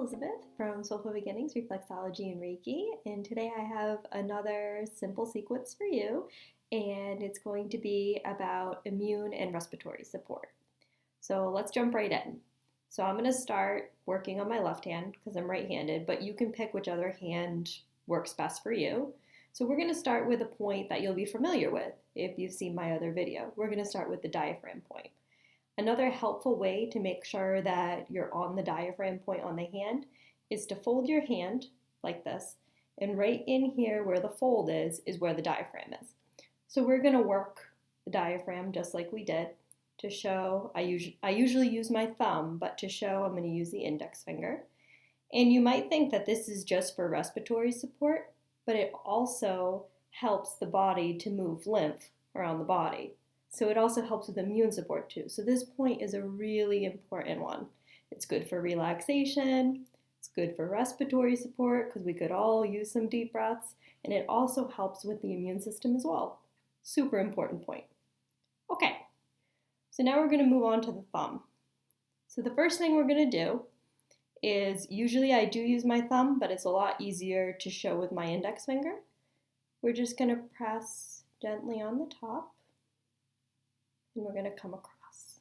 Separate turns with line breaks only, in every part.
Elizabeth from Soulful Beginnings, Reflexology and Reiki, and today I have another simple sequence for you, and it's going to be about immune and respiratory support. So let's jump right in. So I'm going to start working on my left hand because I'm right-handed, but you can pick which other hand works best for you. So we're going to start with a point that you'll be familiar with if you've seen my other video. We're going to start with the diaphragm point. Another helpful way to make sure that you're on the diaphragm point on the hand is to fold your hand like this, and right in here where the fold is where the diaphragm is. So we're going to work the diaphragm just like we did. To show, I usually use my thumb, but to show I'm going to use the index finger. And you might think that this is just for respiratory support, but it also helps the body to move lymph around the body. So it also helps with immune support too. So this point is a really important one. It's good for relaxation, it's good for respiratory support because we could all use some deep breaths, and it also helps with the immune system as well. Super important point. Okay, so now we're going to move on to the thumb. So the first thing we're going to do is, usually I do use my thumb, but it's a lot easier to show with my index finger. We're just going to press gently on the top. And we're going to come across.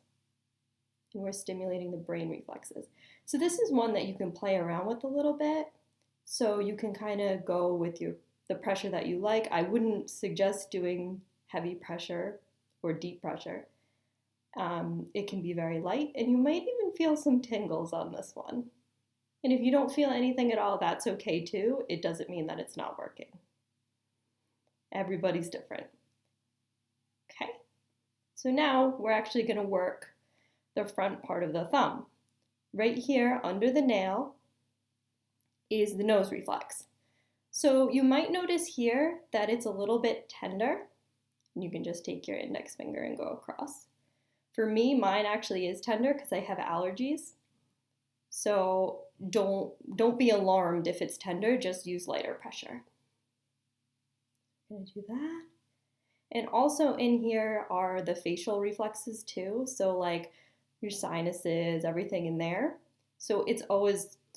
And we're stimulating the brain reflexes. So this is one that you can play around with a little bit. So you can kind of go with the pressure that you like. I wouldn't suggest doing heavy pressure or deep pressure. It can be very light, and you might even feel some tingles on this one. And if you don't feel anything at all, that's okay too. It doesn't mean that it's not working. Everybody's different. Okay. So now we're actually going to work the front part of the thumb. Right here under the nail is the nose reflex. So you might notice here that it's a little bit tender. You can just take your index finger and go across. For me, mine actually is tender because I have allergies. So don't be alarmed if it's tender, just use lighter pressure. I'm going to do that. And also in here are the facial reflexes too. So like your sinuses, everything in there. So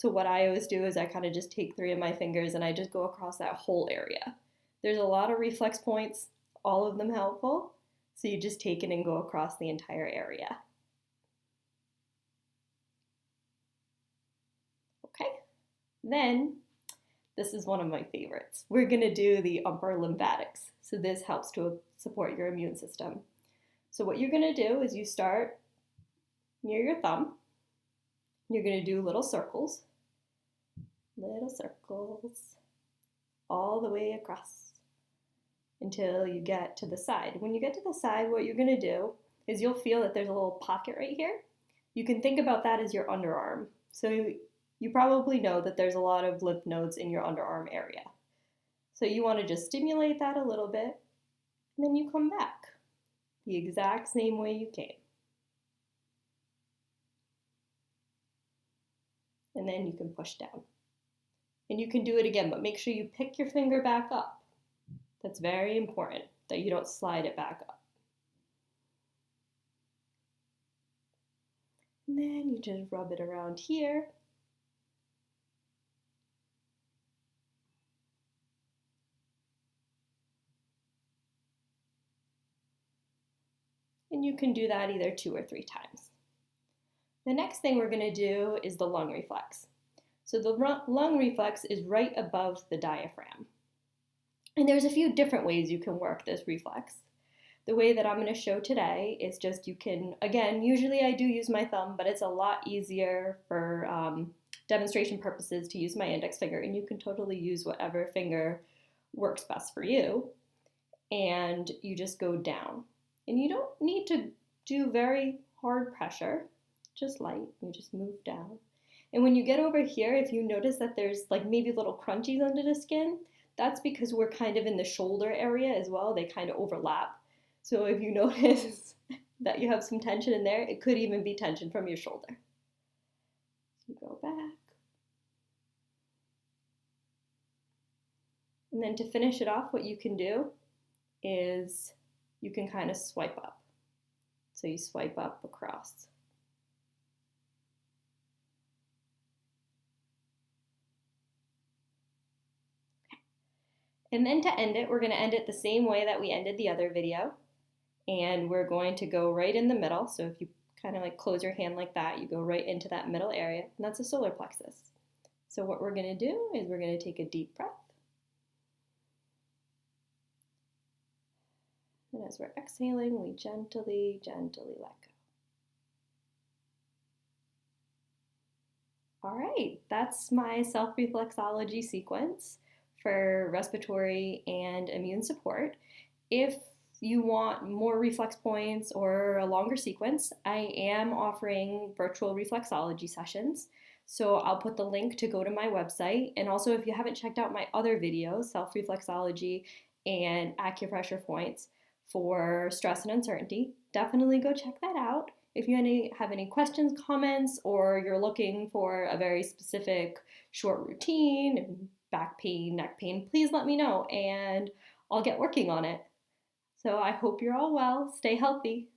what I always do is I kind of just take 3 of my fingers and I just go across that whole area. There's a lot of reflex points, all of them helpful. So you just take it and go across the entire area. Okay, then this is one of my favorites. We're gonna do the upper lymphatics. So this helps to support your immune system. So what you're gonna do is you start near your thumb. You're gonna do little circles all the way across until you get to the side. When you get to the side, what you're gonna do is you'll feel that there's a little pocket right here. You can think about that as your underarm. So you probably know that there's a lot of lymph nodes in your underarm area. So you want to just stimulate that a little bit, and then you come back the exact same way you came. And then you can push down. And you can do it again, but make sure you pick your finger back up. That's very important, that you don't slide it back up. And then you just rub it around here. And you can do that either 2 or 3 times. The next thing we're going to do is the lung reflex. So the lung reflex is right above the diaphragm. And there's a few different ways you can work this reflex. The way that I'm going to show today is just you can, again, usually I do use my thumb, but it's a lot easier for demonstration purposes to use my index finger, and you can totally use whatever finger works best for you. And you just go down. And you don't need to do very hard pressure, just light. You just move down. And when you get over here, if you notice that there's like maybe little crunchies under the skin, that's because we're kind of in the shoulder area as well. They kind of overlap. So if you notice that you have some tension in there, it could even be tension from your shoulder. You go back. And then to finish it off, what you can do is you can kind of swipe up. So you swipe up across. And then to end it, we're going to end it the same way that we ended the other video. And we're going to go right in the middle. So if you kind of like close your hand like that, you go right into that middle area, and that's the solar plexus. So what we're going to do is we're going to take a deep breath. And as we're exhaling, we gently, gently let go. All right, that's my self-reflexology sequence for respiratory and immune support. If you want more reflex points or a longer sequence, I am offering virtual reflexology sessions. So I'll put the link to go to my website. And also, if you haven't checked out my other videos, self-reflexology and acupressure points for stress and uncertainty, definitely go check that out. If you have any questions, comments, or you're looking for a very specific short routine, back pain, neck pain, please let me know and I'll get working on it. So I hope you're all well. Stay healthy.